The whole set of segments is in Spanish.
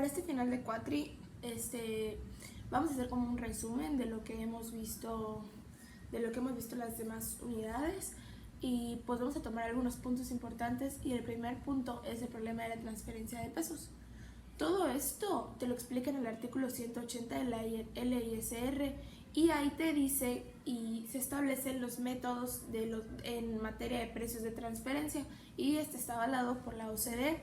Para este final de cuatri, vamos a hacer como un resumen de lo que hemos visto, las demás unidades, y pues vamos a tomar algunos puntos importantes. Y el primer punto es el problema de la transferencia de pesos. Todo esto te lo explica en el artículo 180 de la LISR, y ahí te dice y se establecen los métodos en materia de precios de transferencia, y este está avalado por la OCDE.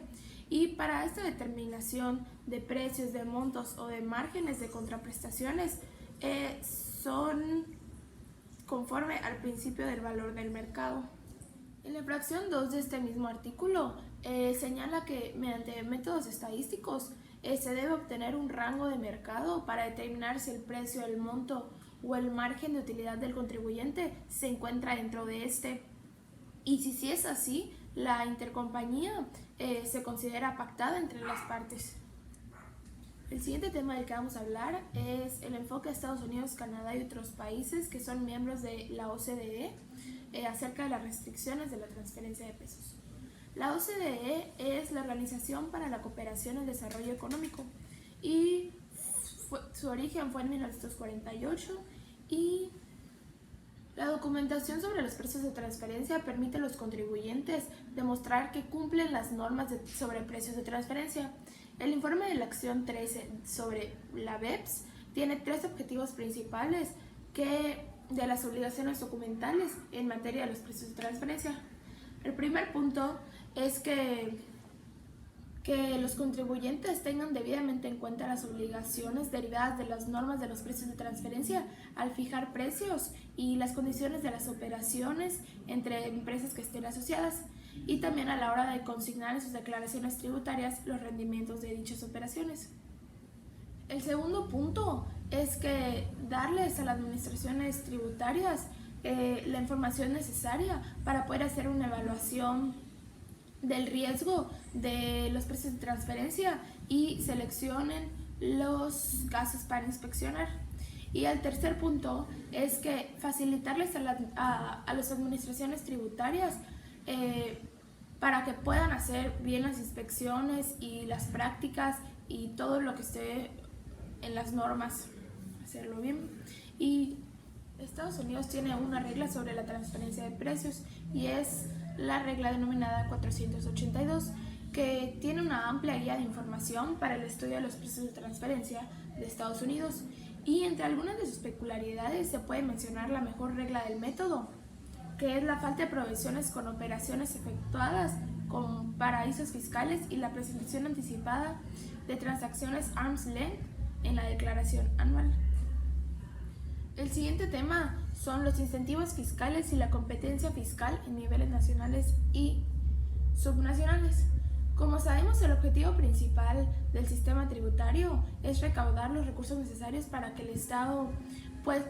Y para esta determinación de precios, de montos o de márgenes de contraprestaciones son conforme al principio del valor del mercado. En la fracción 2 de este mismo artículo señala que mediante métodos estadísticos se debe obtener un rango de mercado para determinar si el precio, el monto o el margen de utilidad del contribuyente se encuentra dentro de este. Y si es así, la intercompañía se considera pactada entre las partes. El siguiente tema del que vamos a hablar es el enfoque de Estados Unidos, Canadá y otros países que son miembros de la OCDE acerca de las restricciones de la transferencia de pesos. La OCDE es la Organización para la Cooperación y el Desarrollo Económico, y su origen fue en 1948, y la documentación sobre los precios de transferencia permite a los contribuyentes demostrar que cumplen las normas sobre precios de transferencia. El informe de la acción 13 sobre la BEPS tiene tres objetivos principales de las obligaciones documentales en materia de los precios de transferencia. El primer punto es que los contribuyentes tengan debidamente en cuenta las obligaciones derivadas de las normas de los precios de transferencia al fijar precios y las condiciones de las operaciones entre empresas que estén asociadas, y también a la hora de consignar en sus declaraciones tributarias los rendimientos de dichas operaciones. El segundo punto es que darles a las administraciones tributarias la información necesaria para poder hacer una evaluación del riesgo de los precios de transferencia y seleccionen los casos para inspeccionar. Y el tercer punto es que facilitarles a las administraciones tributarias para que puedan hacer bien las inspecciones y las prácticas y todo lo que esté en las normas, hacerlo bien. Y Estados Unidos tiene una regla sobre la transferencia de precios, y es la regla denominada 482, que tiene una amplia guía de información para el estudio de los precios de transferencia de Estados Unidos. Y entre algunas de sus peculiaridades se puede mencionar la mejor regla del método, que es la falta de provisiones con operaciones efectuadas con paraísos fiscales y la presentación anticipada de transacciones arm's length en la declaración anual. El siguiente tema son los incentivos fiscales y la competencia fiscal en niveles nacionales y subnacionales. Como sabemos, el objetivo principal del sistema tributario es recaudar los recursos necesarios para que el Estado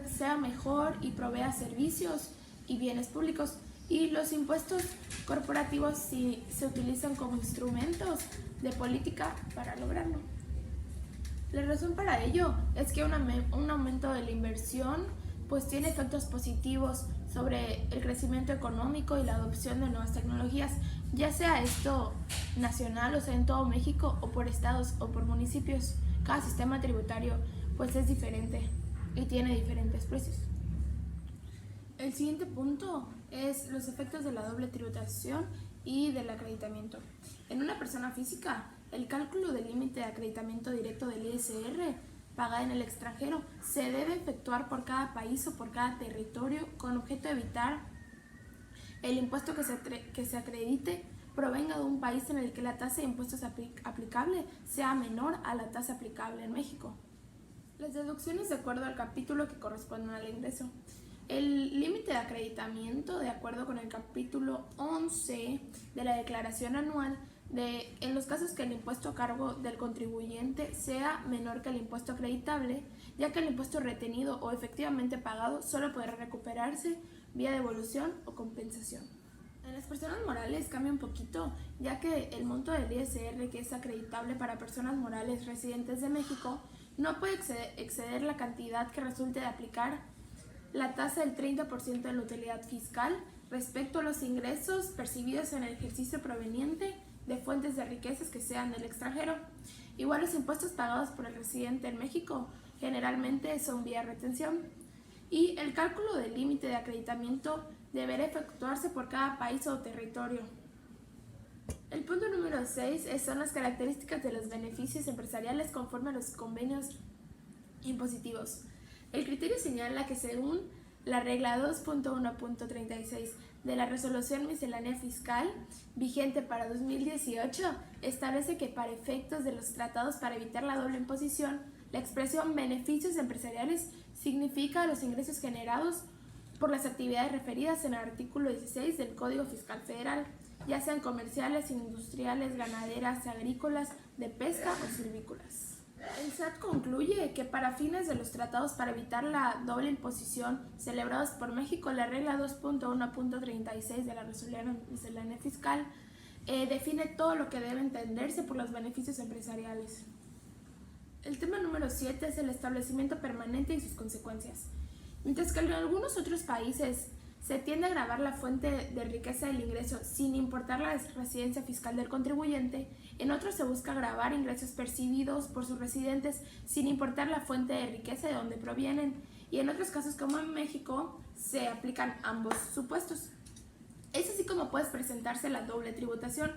sea mejor y provea servicios y bienes públicos, y los impuestos corporativos se utilizan como instrumentos de política para lograrlo. La razón para ello es que un aumento de la inversión pues tiene efectos positivos sobre el crecimiento económico y la adopción de nuevas tecnologías, ya sea esto nacional, o sea en todo México, o por estados o por municipios. Cada sistema tributario pues es diferente y tiene diferentes precios. El siguiente punto es los efectos de la doble tributación y del acreditamiento. En una persona física, el cálculo del límite de acreditamiento directo del ISR pagada en el extranjero se debe efectuar por cada país o por cada territorio, con objeto de evitar el impuesto que se acredite provenga de un país en el que la tasa de impuestos aplicable sea menor a la tasa aplicable en México. Las deducciones de acuerdo al capítulo que corresponden al ingreso. El límite de acreditamiento, de acuerdo con el capítulo 11 de la declaración anual, en los casos que el impuesto a cargo del contribuyente sea menor que el impuesto acreditable, ya que el impuesto retenido o efectivamente pagado solo podrá recuperarse vía devolución o compensación. En las personas morales cambia un poquito, ya que el monto del ISR que es acreditable para personas morales residentes de México no puede exceder la cantidad que resulte de aplicar la tasa del 30% de la utilidad fiscal respecto a los ingresos percibidos en el ejercicio proveniente de fuentes de riquezas que sean del extranjero. Igual los impuestos pagados por el residente en México generalmente son vía retención. Y el cálculo del límite de acreditamiento deberá efectuarse por cada país o territorio. El punto número 6 son las características de los beneficios empresariales conforme a los convenios impositivos. El criterio señala que según la regla 2.1.36 de la Resolución Miscelánea Fiscal vigente para 2018 establece que para efectos de los tratados para evitar la doble imposición, la expresión beneficios empresariales significa los ingresos generados por las actividades referidas en el artículo 16 del Código Fiscal Federal, ya sean comerciales, industriales, ganaderas, agrícolas, de pesca o silvícolas. El SAT concluye que para fines de los tratados para evitar la doble imposición celebrados por México, la regla 2.1.36 de la Resolución Miscelánea Fiscal define todo lo que debe entenderse por los beneficios empresariales. El tema número 7 es el establecimiento permanente y sus consecuencias. Mientras que en algunos otros países se tiende a gravar la fuente de riqueza del ingreso sin importar la residencia fiscal del contribuyente, en otros se busca gravar ingresos percibidos por sus residentes sin importar la fuente de riqueza de donde provienen, y en otros casos como en México se aplican ambos supuestos. Es así como puede presentarse la doble tributación,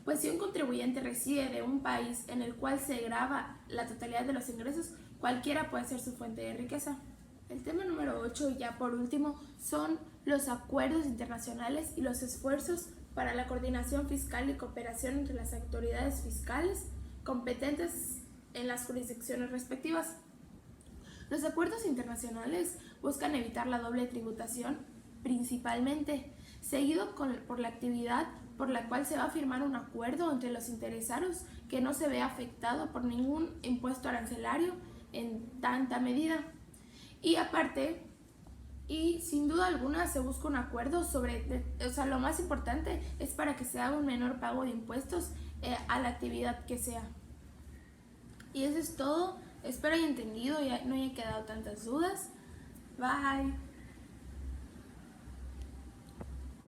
pues si un contribuyente reside de un país en el cual se grava la totalidad de los ingresos, cualquiera puede ser su fuente de riqueza. El tema número 8, y ya por último, son los acuerdos internacionales y los esfuerzos para la coordinación fiscal y cooperación entre las autoridades fiscales competentes en las jurisdicciones respectivas. Los acuerdos internacionales buscan evitar la doble tributación principalmente, seguido por la actividad por la cual se va a firmar un acuerdo entre los interesados que no se ve afectado por ningún impuesto arancelario en tanta medida. Y aparte, y sin duda alguna se busca un acuerdo lo más importante es para que se haga un menor pago de impuestos a la actividad que sea. Y eso es todo, espero haya entendido y no haya quedado tantas dudas. Bye.